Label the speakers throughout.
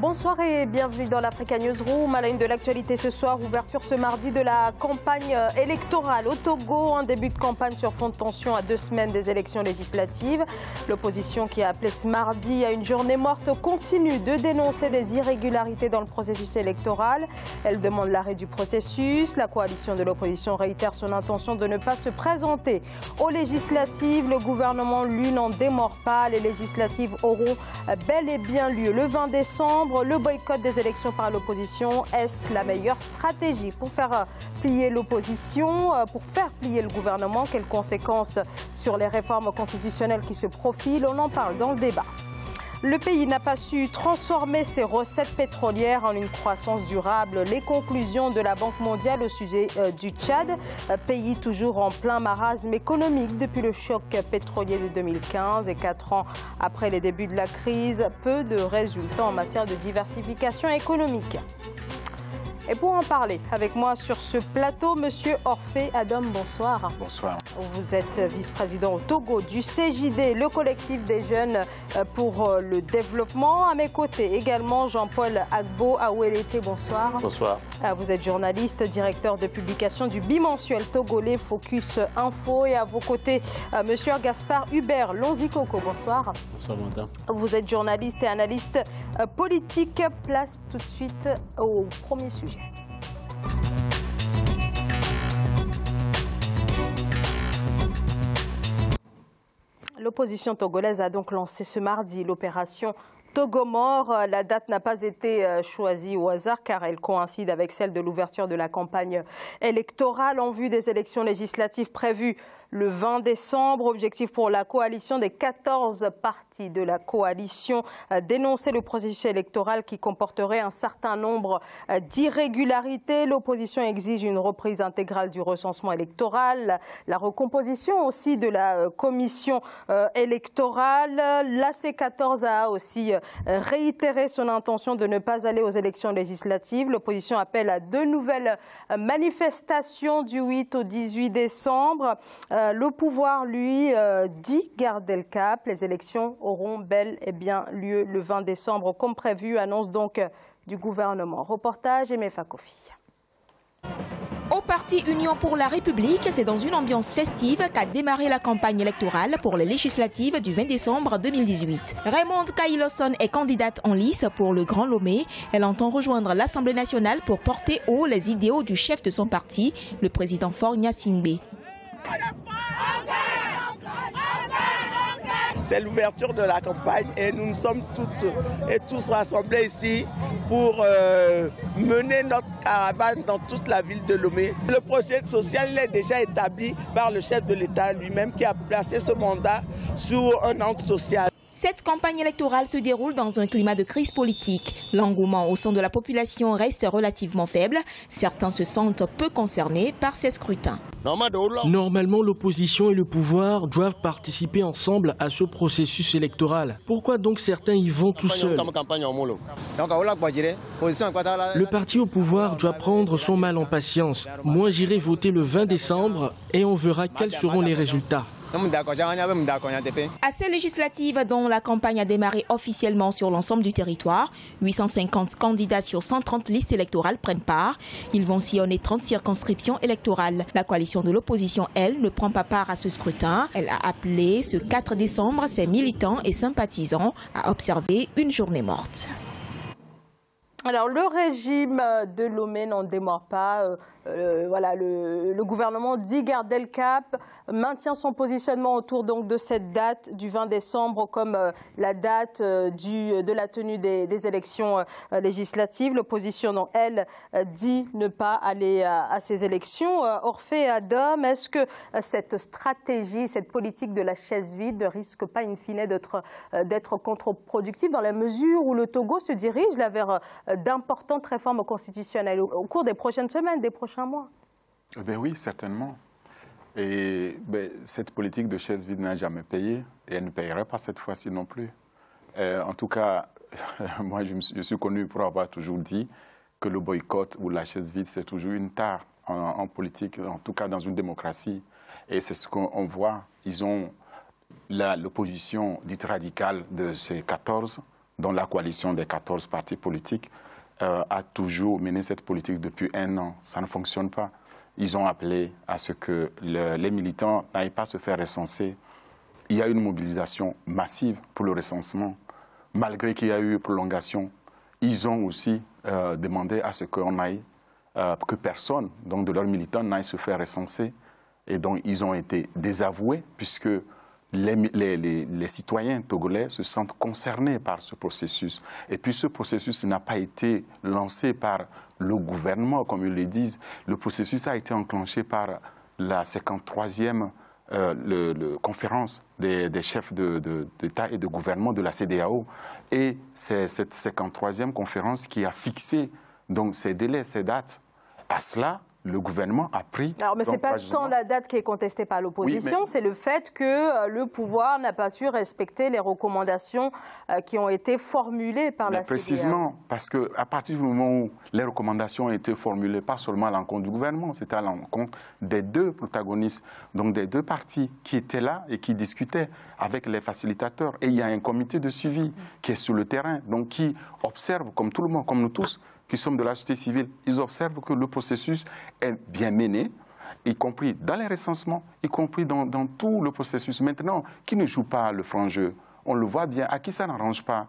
Speaker 1: Bonsoir et bienvenue dans l'Africa Newsroom. À la une de l'actualité ce soir, ouverture ce mardi de la campagne électorale au Togo. Un début de campagne sur fond de tension à 2 semaines des élections législatives. L'opposition qui a appelé ce mardi à une journée morte continue de dénoncer des irrégularités dans le processus électoral. Elle demande l'arrêt du processus. La coalition de l'opposition réitère son intention de ne pas se présenter aux législatives. Le gouvernement, lui, n'en démord pas. Les législatives auront bel et bien lieu le 20 décembre. Le boycott des élections par l'opposition, est-ce la meilleure stratégie pour faire plier l'opposition, pour faire plier le gouvernement? Quelles conséquences sur les réformes constitutionnelles qui se profilent? On en parle dans le débat. Le pays n'a pas su transformer ses recettes pétrolières en une croissance durable. Les conclusions de la Banque mondiale au sujet du Tchad, pays toujours en plein marasme économique depuis le choc pétrolier de 2015 et 4 ans après les débuts de la crise, peu de résultats en matière de diversification économique. Et pour en parler avec moi sur ce plateau, Monsieur Orphée Adam, bonsoir.
Speaker 2: Bonsoir.
Speaker 1: Vous êtes vice-président au Togo du CJD, le collectif des jeunes pour le développement. À mes côtés également Jean-Paul Agbo Awelete, bonsoir.
Speaker 2: Bonsoir.
Speaker 1: Vous êtes journaliste, directeur de publication du bimensuel togolais Focus Info. Et à vos côtés, Monsieur Gaspard Hubert Lonzikoko, bonsoir.
Speaker 2: Bonsoir, madame.
Speaker 1: Vous êtes journaliste et analyste politique. Place tout de suite au premier sujet. L'opposition togolaise a donc lancé ce mardi l'opération Togomore. La date n'a pas été choisie au hasard car elle coïncide avec celle de l'ouverture de la campagne électorale en vue des élections législatives prévues le 20 décembre. Objectif pour la coalition des 14 partis de la coalition, dénoncer le processus électoral qui comporterait un certain nombre d'irrégularités. L'opposition exige une reprise intégrale du recensement électoral, la recomposition aussi de la commission électorale. La C14 a aussi réitéré son intention de ne pas aller aux élections législatives. L'opposition appelle à 2 nouvelles manifestations du 8 au 18 décembre. Le pouvoir, lui, dit garder le cap. Les élections auront bel et bien lieu le 20 décembre, comme prévu, annonce donc du gouvernement. Reportage Emefa Kofi.
Speaker 3: Au parti Union pour la République, c'est dans une ambiance festive qu'a démarré la campagne électorale pour les législatives du 20 décembre 2018. Raymonde Kaïlosson est candidate en lice pour le Grand Lomé. Elle entend rejoindre l'Assemblée nationale pour porter haut les idéaux du chef de son parti, le président Faure Gnassingbé.
Speaker 4: C'est l'ouverture de la campagne et nous sommes toutes et tous rassemblés ici pour mener notre caravane dans toute la ville de Lomé. Le projet social il est déjà établi par le chef de l'État lui-même qui a placé ce mandat sous un angle social.
Speaker 3: Cette campagne électorale se déroule dans un climat de crise politique. L'engouement au sein de la population reste relativement faible. Certains se sentent peu concernés par ces scrutins.
Speaker 5: Normalement, l'opposition et le pouvoir doivent participer ensemble à ce processus électoral. Pourquoi donc certains y vont tout seuls? Le parti au pouvoir doit prendre son mal en patience. Moi, j'irai voter le 20 décembre et on verra quels seront les résultats.
Speaker 3: À ces législatives dont la campagne a démarré officiellement sur l'ensemble du territoire, 850 candidats sur 130 listes électorales prennent part. Ils vont sillonner 30 circonscriptions électorales. La coalition de l'opposition, elle, ne prend pas part à ce scrutin. Elle a appelé ce 4 décembre ses militants et sympathisants à observer une journée morte.
Speaker 1: Alors, le régime de Lomé n'en démord pas. Voilà, le gouvernement dit garder le cap, maintient son positionnement autour donc de cette date du 20 décembre comme la date de la tenue des élections législatives. L'opposition, elle, dit ne pas aller à ces élections. Orphée Adam, est-ce que cette stratégie, cette politique de la chaise vide ne risque pas in fine d'être contre-productive dans la mesure où le Togo se dirige là vers d'importantes réformes constitutionnelles au cours des prochaines semaines, des prochains mois?
Speaker 2: Ben oui, certainement. Et cette politique de chaise vide n'a jamais payé et elle ne payerait pas cette fois-ci non plus. En tout cas, moi je suis connu pour avoir toujours dit que le boycott ou la chaise vide c'est toujours une tare en politique, en tout cas dans une démocratie. Et c'est ce qu'on voit. Ils ont l'opposition dite radicale de ces 14 dont la coalition des 14 partis politiques, a toujours mené cette politique depuis 1 an. Ça ne fonctionne pas. Ils ont appelé à ce que les militants n'aillent pas se faire recenser. Il y a eu une mobilisation massive pour le recensement. Malgré qu'il y a eu prolongation, ils ont aussi demandé à ce qu'on aille, que personne donc de leurs militants n'aille se faire recenser. Et donc ils ont été désavoués puisque les citoyens togolais se sentent concernés par ce processus. Et puis ce processus n'a pas été lancé par le gouvernement, comme ils le disent. Le processus a été enclenché par la 53e conférence des chefs d'État et de gouvernement de la CEDEAO. Et c'est cette 53e conférence qui a fixé donc, ces délais, ces dates. À cela, le gouvernement a pris...
Speaker 1: Alors, mais ce n'est pas tant la date qui est contestée par l'opposition, oui, c'est le fait que le pouvoir n'a pas su respecter les recommandations qui ont été formulées par la CEDEAO.
Speaker 2: Précisément, parce qu'à partir du moment où les recommandations ont été formulées, pas seulement à l'encontre du gouvernement, c'était à l'encontre des 2 protagonistes, donc des 2 partis qui étaient là et qui discutaient avec les facilitateurs. Et il y a un comité de suivi qui est sur le terrain, donc qui observe, comme tout le monde, comme nous tous, qui sommes de la société civile, ils observent que le processus est bien mené, y compris dans les recensements, y compris dans tout le processus. Maintenant, qui ne joue pas le franc jeu? On le voit bien, à qui ça n'arrange pas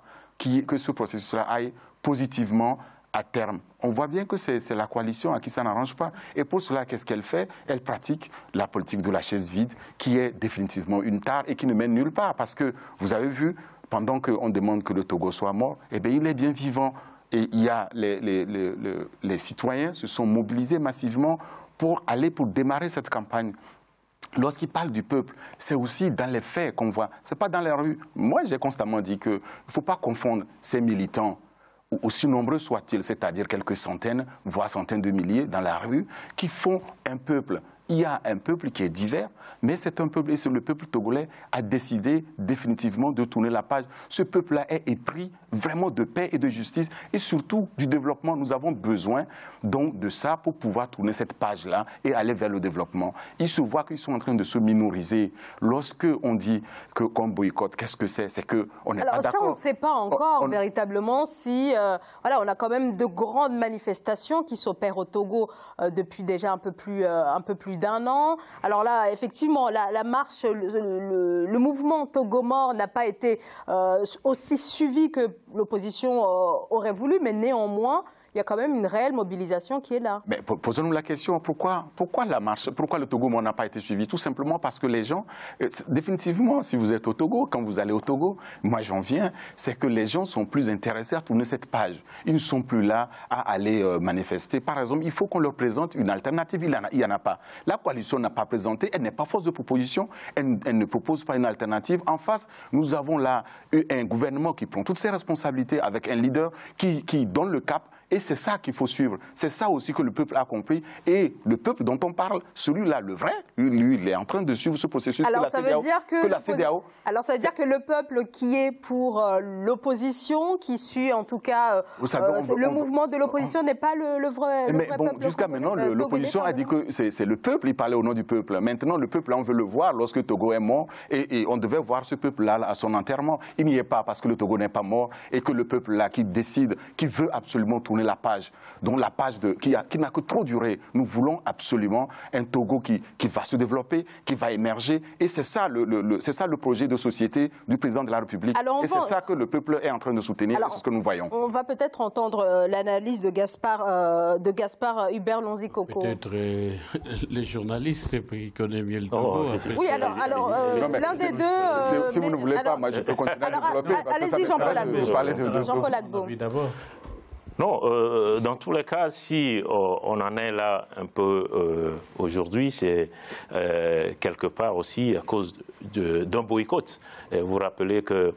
Speaker 2: que ce processus-là aille positivement à terme. On voit bien que c'est la coalition à qui ça n'arrange pas. Et pour cela, qu'est-ce qu'elle fait? Elle pratique la politique de la chaise vide, qui est définitivement une tare et qui ne mène nulle part. Parce que, vous avez vu, pendant qu'on demande que le Togo soit mort, eh bien, il est bien vivant. Et il y a les citoyens se sont mobilisés massivement pour démarrer cette campagne. Lorsqu'ils parlent du peuple, c'est aussi dans les faits qu'on voit. Ce n'est pas dans les rues. Moi, j'ai constamment dit qu'il ne faut pas confondre ces militants, aussi nombreux soient-ils, c'est-à-dire quelques centaines, voire centaines de milliers dans la rue, qui font un peuple. Il y a un peuple qui est divers, mais c'est un peuple, et le peuple togolais a décidé définitivement de tourner la page. Ce peuple-là est épris vraiment de paix et de justice, et surtout du développement. Nous avons besoin donc de ça pour pouvoir tourner cette page-là et aller vers le développement. Ils se voient qu'ils sont en train de se minoriser. Lorsqu'on dit qu'on boycotte, qu'est-ce que c'est? C'est qu'on n'est pas d'accord.
Speaker 1: Alors ça, on ne sait pas encore véritablement si... voilà, on a quand même de grandes manifestations qui s'opèrent au Togo depuis déjà un peu plus d'1 an. Alors là, effectivement, la marche, le mouvement Togo mort n'a pas été aussi suivi que l'opposition aurait voulu, mais néanmoins, il y a quand même une réelle mobilisation qui est là.
Speaker 2: Mais posons-nous la question, pourquoi la marche, pourquoi le Togo n'a pas été suivi? Tout simplement parce que les gens, définitivement, si vous êtes au Togo, quand vous allez au Togo, moi j'en viens, c'est que les gens sont plus intéressés à tourner cette page. Ils ne sont plus là à aller manifester. Par exemple, il faut qu'on leur présente une alternative. Il n'y en a pas. La coalition n'a pas présenté, elle n'est pas force de proposition, elle ne propose pas une alternative. En face, nous avons là un gouvernement qui prend toutes ses responsabilités avec un leader qui donne le cap. Et c'est ça qu'il faut suivre. C'est ça aussi que le peuple a compris. Et le peuple dont on parle, celui-là, le vrai, lui, il est en train de suivre ce processus.
Speaker 1: Alors, ça veut dire que le peuple qui est pour l'opposition, qui suit en tout cas le mouvement de l'opposition, n'est pas le vrai peuple.
Speaker 2: Jusqu'à maintenant, l'opposition a dit que c'est le peuple, il parlait au nom du peuple. Maintenant, le peuple, on veut le voir lorsque Togo est mort. Et on devait voir ce peuple-là à son enterrement. Il n'y est pas parce que le Togo n'est pas mort et que le peuple-là qui décide, qui veut absolument tourner la page, donc la page qui n'a que trop duré. Nous voulons absolument un Togo qui va se développer, qui va émerger, et c'est ça le projet de société du président de la République. Et c'est ça que le peuple est en train de soutenir, et c'est ce que nous voyons.
Speaker 1: On va peut-être entendre l'analyse de Gaspard Hubert Lonzi-Coco.
Speaker 6: Peut-être les journalistes qui connaissent mieux le Togo.
Speaker 1: Oui, alors l'un des deux...
Speaker 2: Si vous ne voulez pas, moi je peux continuer à développer.
Speaker 1: Allez-y, Jean-Paul Agbo. Jean-Paul Agbo.
Speaker 7: Non, dans tous les cas, si on en est là un peu aujourd'hui, c'est quelque part aussi à cause d'un boycott. Et vous rappelez que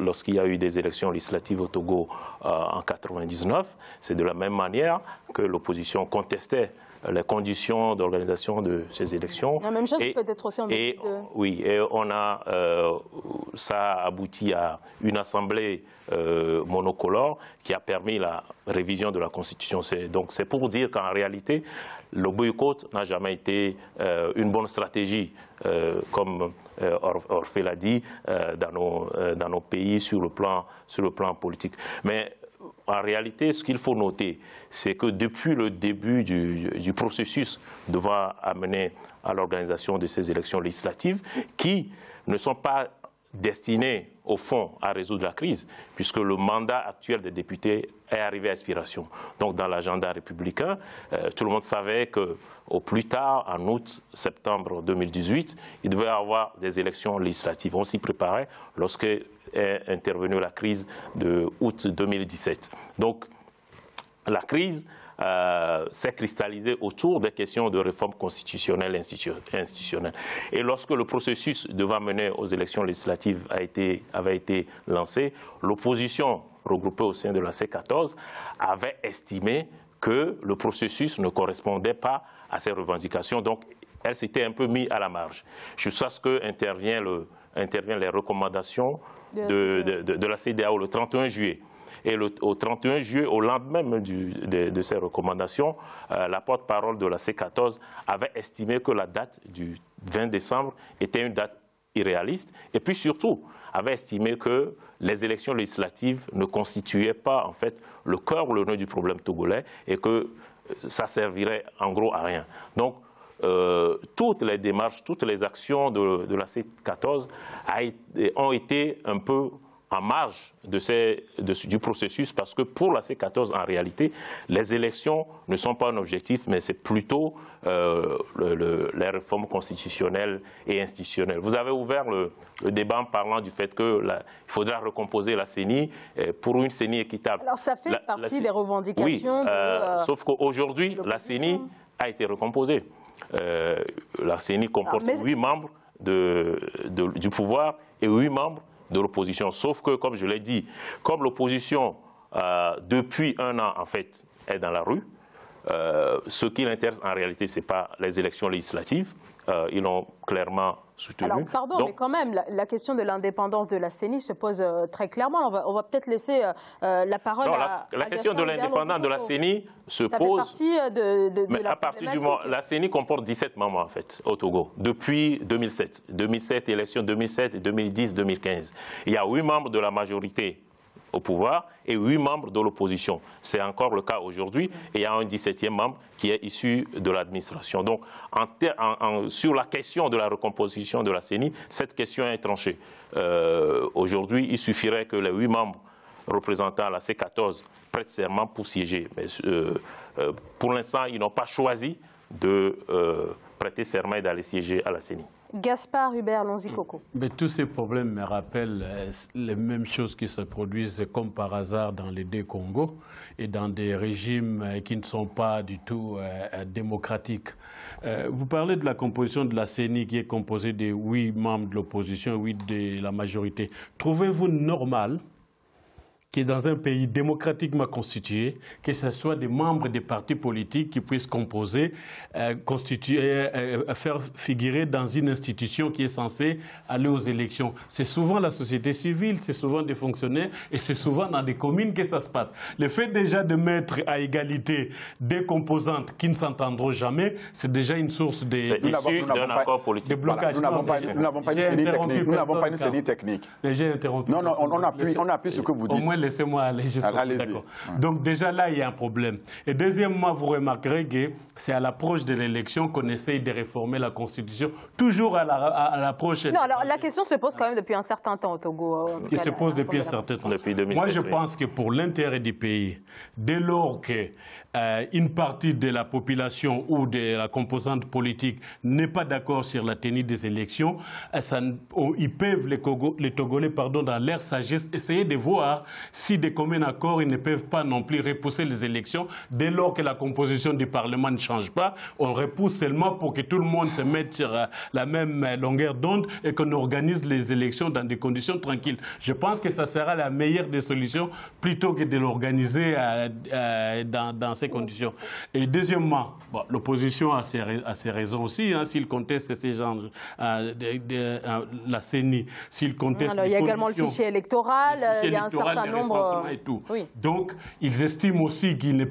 Speaker 7: lorsqu'il y a eu des élections législatives au Togo en 1999, c'est de la même manière que l'opposition contestait les conditions d'organisation de ces élections.
Speaker 1: La même chose peut-être aussi en début de...
Speaker 7: Oui, et ça a abouti à une assemblée monocolore qui a permis la révision de la Constitution. Donc c'est pour dire qu'en réalité, le boycott n'a jamais été une bonne stratégie, comme Orphée l'a dit, dans nos pays sur le plan politique. Mais en réalité, ce qu'il faut noter, c'est que depuis le début du processus devant amener à l'organisation de ces élections législatives, qui ne sont pas destinées, au fond, à résoudre la crise, puisque le mandat actuel des députés est arrivé à expiration. Donc, dans l'agenda républicain, tout le monde savait qu'au plus tard, en août-septembre 2018, il devait y avoir des élections législatives. On s'y préparait lorsque est intervenue la crise de août 2017. Donc, la crise s'est cristallisée autour des questions de réforme constitutionnelle et institutionnelle. Et lorsque le processus devant mener aux élections législatives avait été lancé, l'opposition regroupée au sein de la C14 avait estimé que le processus ne correspondait pas à ses revendications. Donc, elle s'était un peu mise à la marge. Jusqu'à ce qu'interviennent les recommandations de la CEDEAO le 31 juillet. Et au 31 juillet, au lendemain même de ces recommandations, la porte-parole de la C14 avait estimé que la date du 20 décembre était une date irréaliste. Et puis surtout, avait estimé que les élections législatives ne constituaient pas en fait le cœur ou le nœud du problème togolais et que ça servirait en gros à rien. Donc, toutes les démarches, toutes les actions de la C14 ont été un peu en marge du processus parce que pour la C14, en réalité, les élections ne sont pas un objectif, mais c'est plutôt les réformes constitutionnelles et institutionnelles. Vous avez ouvert le débat en parlant du fait qu'il faudra recomposer la CENI pour une CENI équitable.
Speaker 1: Alors ça fait partie des revendications.
Speaker 7: Oui, sauf qu'aujourd'hui, la CENI a été recomposée. La CENI comporte 8 membres du pouvoir et 8 membres de l'opposition. Sauf que, comme je l'ai dit, comme l'opposition, depuis un an, en fait, est dans la rue, ce qui l'intéresse en réalité, ce n'est pas les élections législatives. Ils l'ont clairement soutenu.
Speaker 1: Alors, pardon, mais quand même, la question de l'indépendance de la CENI se pose très clairement. On va peut-être laisser la parole à
Speaker 7: la question de l'indépendance de la CENI se pose...
Speaker 1: Ça fait partie
Speaker 7: à partir du moment... La CENI comporte 17 membres, en fait, au Togo, depuis 2007. 2007, élection 2007 et 2010, 2015. Il y a 8 membres de la majorité au pouvoir et 8 membres de l'opposition. C'est encore le cas aujourd'hui et il y a un 17e membre qui est issu de l'administration. Donc, sur la question de la recomposition de la CENI, cette question est tranchée. Aujourd'hui, il suffirait que les 8 membres représentant la C14 prêtent serment pour siéger. Mais pour l'instant, ils n'ont pas choisi de prêter serment et d'aller siéger à la CENI.
Speaker 1: Gaspard Hubert Lonzi-Coco.
Speaker 6: Mais tous ces problèmes me rappellent les mêmes choses qui se produisent comme par hasard dans les deux Congos et dans des régimes qui ne sont pas du tout démocratiques. Vous parlez de la composition de la CENI qui est composée de 8 membres de l'opposition, 8 de la majorité. Trouvez-vous normal qui est dans un pays démocratiquement constitué, que ce soit des membres des partis politiques qui puissent composer, faire figurer dans une institution qui est censée aller aux élections. C'est souvent la société civile, c'est souvent des fonctionnaires et c'est souvent dans des communes que ça se passe. Le fait déjà de mettre à égalité des composantes qui ne s'entendront jamais, c'est déjà une source de blocage.
Speaker 2: Nous n'avons pas une CENI technique.
Speaker 6: J'ai interrompu.
Speaker 2: Non, on appuie ce que vous dites.
Speaker 6: Laissez-moi aller jusqu'au bout. Donc déjà là, il y a un problème. Et deuxièmement, vous remarquerez que c'est à l'approche de l'élection qu'on essaye de réformer la Constitution, toujours à l'approche...
Speaker 1: Non, alors la question se pose quand même depuis un certain temps au Togo.
Speaker 6: Il se pose depuis un certain temps.
Speaker 7: Depuis 2007,
Speaker 6: moi, je pense que pour l'intérêt du pays, dès lors que une partie de la population ou de la composante politique n'est pas d'accord sur la tenue des élections, ils peuvent, les Togolais, dans leur sagesse, essayer de voir si des communs accords, ils ne peuvent pas non plus repousser les élections. Dès lors que la composition du Parlement ne change pas, on repousse seulement pour que tout le monde se mette sur la même longueur d'onde et qu'on organise les élections dans des conditions tranquilles. Je pense que ça sera la meilleure des solutions plutôt que de l'organiser dans cette ces conditions. Et deuxièmement, bon, l'opposition a ses raisons aussi, hein, s'il conteste ces gens, la CENI, s'il conteste...
Speaker 1: Alors, il y a également le fichier électoral, il y a un certain nombre...
Speaker 6: Et tout.
Speaker 1: Oui.
Speaker 6: Donc, ils estiment aussi qu'ils ne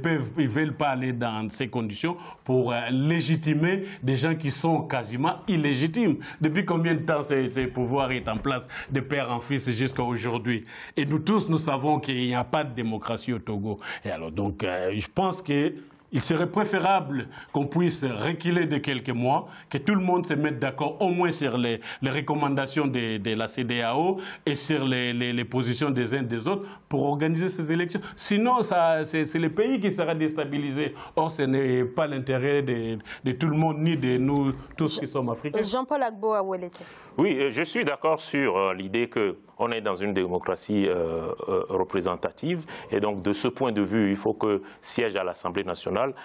Speaker 6: veulent pas aller dans ces conditions pour légitimer des gens qui sont quasiment illégitimes. Depuis combien de temps ce pouvoir est en place de père en fils jusqu'à aujourd'hui? Et nous tous, nous savons qu'il n'y a pas de démocratie au Togo. Et alors, donc, je pense qu'il serait préférable qu'on puisse reculer de quelques mois, que tout le monde se mette d'accord au moins sur les recommandations de la CEDEAO et sur les positions des uns des autres pour organiser ces élections. Sinon, c'est le pays qui sera déstabilisé. Or, ce n'est pas l'intérêt de tout le monde, ni de nous tous qui sommes africains.
Speaker 1: Jean-Paul Agbo Aweleke.
Speaker 7: Oui, je suis d'accord sur l'idée qu'on est dans une démocratie représentative et donc de ce point de vue, il faut que siège à l'Assemblée nationale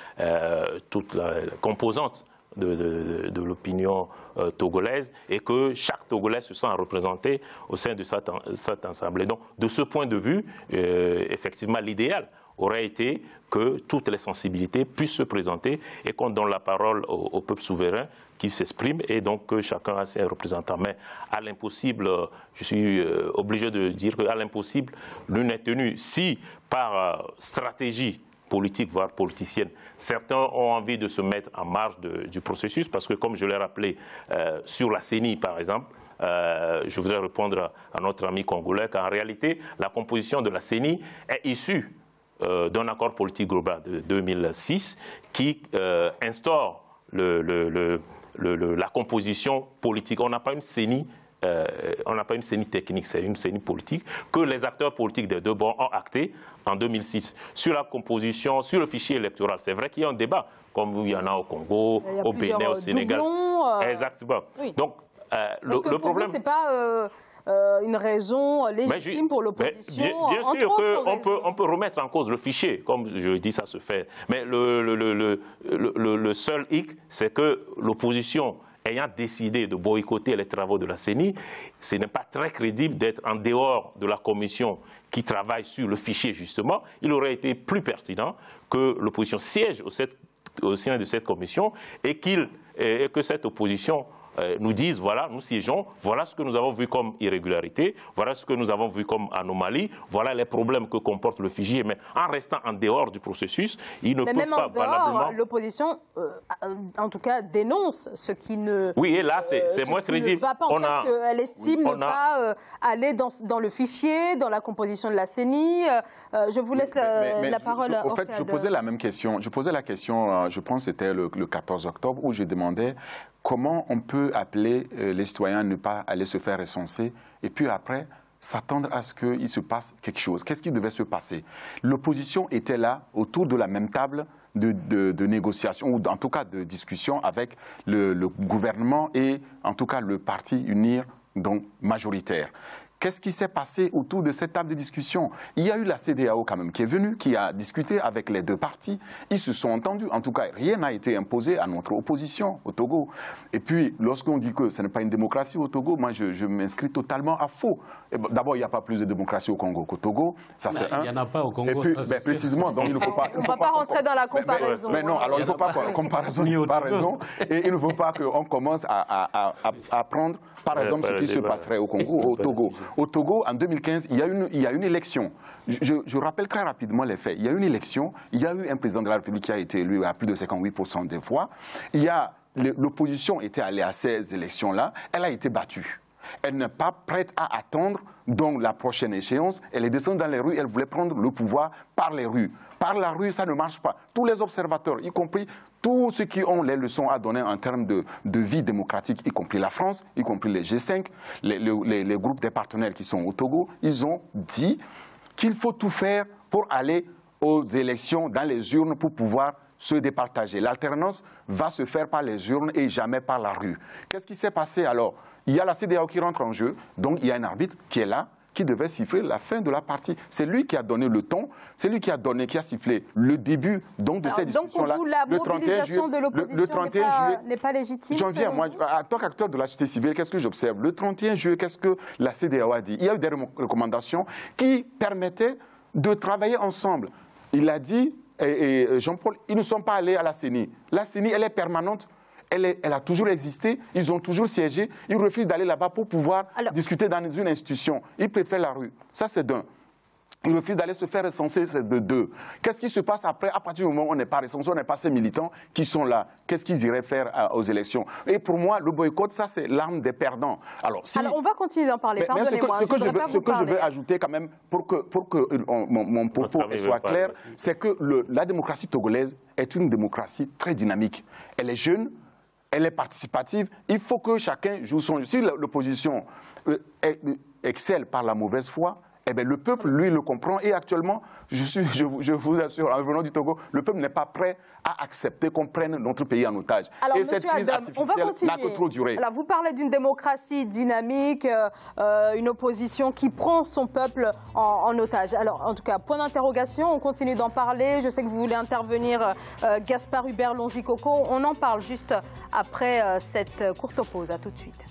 Speaker 7: toute la composante de l'opinion togolaise et que chaque Togolais se sent représenté au sein de cette Assemblée. Donc de ce point de vue, effectivement, l'idéal aurait été que toutes les sensibilités puissent se présenter et qu'on donne la parole au peuple souverain qui s'exprime et donc que chacun a ses représentants. Mais à l'impossible, je suis obligé de dire qu'à l'impossible, l'une est tenue. Si par stratégie politique, voire politicienne, certains ont envie de se mettre en marge du processus parce que, comme je l'ai rappelé, sur la CENI par exemple, je voudrais répondre à notre ami congolais qu'en réalité, la composition de la CENI est issue d'un accord politique global de 2006 qui instaure la composition politique. On n'a pas une CENI, technique, c'est une CENI politique que les acteurs politiques des deux bords ont acté en 2006. Sur la composition, sur le fichier électoral, c'est vrai qu'il y a un débat, comme il y en a au Congo, au Bénin, au Sénégal. Exactement.
Speaker 1: Oui.
Speaker 7: Donc,
Speaker 1: le problème, c'est pas une raison légitime pour l'opposition.
Speaker 7: Bien sûr qu'on peut remettre en cause le fichier, comme je dis, ça se fait. Mais le seul hic, c'est que l'opposition ayant décidé de boycotter les travaux de la CENI, ce n'est pas très crédible d'être en dehors de la commission qui travaille sur le fichier, justement. Il aurait été plus pertinent que l'opposition siège au sein de cette commission et que cette opposition nous disent, voilà, nous siégeons, voilà ce que nous avons vu comme irrégularité, voilà ce que nous avons vu comme anomalie, voilà les problèmes que comporte le fichier, mais en restant en dehors du processus, ils ne peuvent pas valablement...
Speaker 1: L'opposition, en tout cas, dénonce ce qui ne...
Speaker 7: Oui, et là, c'est moins crédible.
Speaker 1: Va pas parce qu'elle estime ne pas aller dans le fichier, dans la composition de la CENI. Je vous laisse la parole.
Speaker 2: En fait, je posais la même question. Je posais la question, je pense que c'était le 14 octobre, où je demandais comment on peut appeler les citoyens à ne pas aller se faire recenser et puis après s'attendre à ce qu'il se passe quelque chose. Qu'est-ce qui devait se passer? L'opposition était là, autour de la même table de négociation, ou en tout cas de discussion avec le gouvernement et en tout cas le parti UNIR, donc majoritaire. Qu'est-ce qui s'est passé autour de cette table de discussion? Il y a eu la CEDEAO quand même qui est venue, qui a discuté avec les deux partis. Ils se sont entendus. En tout cas, rien n'a été imposé à notre opposition au Togo. Et puis, lorsqu'on dit que ce n'est pas une démocratie au Togo, moi, je m'inscris totalement à faux. D'abord, il n'y a pas plus de démocratie au Congo qu'au Togo. Ça, c'est un.
Speaker 6: Il n'y en a pas au Congo.
Speaker 2: Et puis, précisément, donc il ne faut pas...
Speaker 1: On ne va pas rentrer dans la comparaison.
Speaker 2: Mais non, alors il ne faut pas comparaison. Et il ne faut pas qu'on commence à prendre, par exemple, ce qui se passerait au Congo, au Togo. Au Togo, en 2015, il y a une élection. Je rappelle très rapidement les faits. Il y a une élection, il y a eu un président de la République qui a été élu à plus de 58% des voix. L'opposition était allée à ces élections-là, elle a été battue. Elle n'est pas prête à attendre donc la prochaine échéance. Elle est descendue dans les rues, elle voulait prendre le pouvoir par les rues. Par la rue, ça ne marche pas. Tous les observateurs, y compris tous ceux qui ont les leçons à donner en termes de vie démocratique, y compris la France, y compris les G5, les groupes des partenaires qui sont au Togo, ils ont dit qu'il faut tout faire pour aller aux élections dans les urnes pour pouvoir se départager. L'alternance va se faire par les urnes et jamais par la rue. Qu'est-ce qui s'est passé alors? Il y a la CEDEAO qui rentre en jeu, donc il y a un arbitre qui est là, qui devait siffler la fin de la partie. C'est lui qui a donné le ton, c'est lui qui a sifflé le début donc, de cette discussion-là.
Speaker 1: Donc pour vous, la mobilisation de l'opposition n'est pas légitime?
Speaker 2: J'en viens, moi, en tant qu'acteur de la société civile, qu'est-ce que j'observe? Le 31 juillet, qu'est-ce que la CEDEAO a dit? Il y a eu des recommandations qui permettaient de travailler ensemble. Il a dit et Jean-Paul, ils ne sont pas allés à la CENI. La CENI, elle est permanente. Elle a toujours existé, ils ont toujours siégé, ils refusent d'aller là-bas pour pouvoir discuter dans une institution. Ils préfèrent la rue. Ça, c'est d'un. Ils refusent d'aller se faire recenser, c'est de deux. Qu'est-ce qui se passe après, à partir du moment où on n'est pas recensé, on n'est pas ces militants qui sont là? Qu'est-ce qu'ils iraient faire aux élections? Et pour moi, le boycott, ça, c'est l'arme des perdants. Alors,
Speaker 1: on va continuer d'en parler, pardonnez-moi.
Speaker 2: Ce que je veux ajouter quand même, pour que mon propos soit clair, c'est que la démocratie togolaise est une démocratie très dynamique. Elle est jeune, elle est participative. Il faut que chacun joue son jeu. Si l'opposition excelle par la mauvaise foi, eh bien, le peuple, lui, le comprend. Et actuellement, je vous assure, en venant du Togo, le peuple n'est pas prêt à accepter qu'on prenne notre pays en otage.
Speaker 1: Alors,
Speaker 2: et cette crise artificielle n'a que trop duré.
Speaker 1: Alors, vous parlez d'une démocratie dynamique, une opposition qui prend son peuple en otage. Alors, en tout cas, point d'interrogation, on continue d'en parler. Je sais que vous voulez intervenir, Gaspard Hubert Lonzi-Coco. On en parle juste après cette courte pause. À tout de suite.